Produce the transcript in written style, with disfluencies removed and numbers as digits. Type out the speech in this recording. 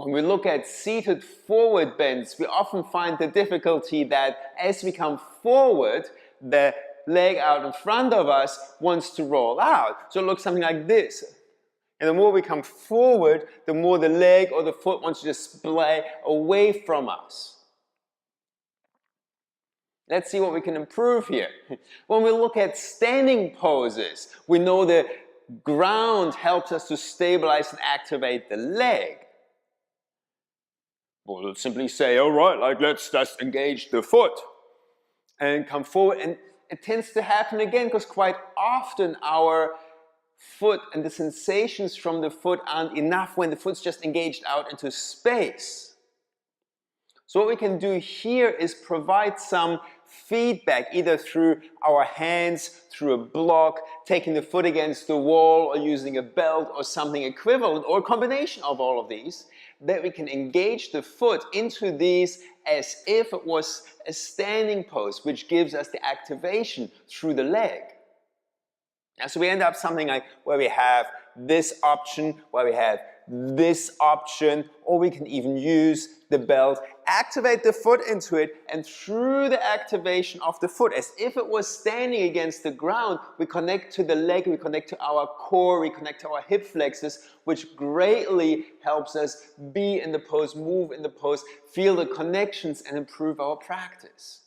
When we look at seated forward bends, we often find the difficulty that as we come forward, the leg out in front of us wants to roll out. So it looks something like this. And the more we come forward, the more the leg or the foot wants to just splay away from us. Let's see what we can improve here. When we look at standing poses, we know the ground helps us to stabilize and activate the leg. We'll simply say, all right, like let's just engage the foot and come forward. And it tends to happen again because quite often our foot and the sensations from the foot aren't enough when the foot's just engaged out into space. So what we can do here is provide some feedback, either through our hands, through a block, taking the foot against the wall, or using a belt or something equivalent, or a combination of all of these, that we can engage the foot into these as if it was a standing pose, which gives us the activation through the leg. And so we end up something like where we have this option, where we have this option, or we can even use the belt, activate the foot into it, and through the activation of the foot, as if it was standing against the ground, we connect to the leg, we connect to our core, we connect to our hip flexors, which greatly helps us be in the pose, move in the pose, feel the connections, and improve our practice.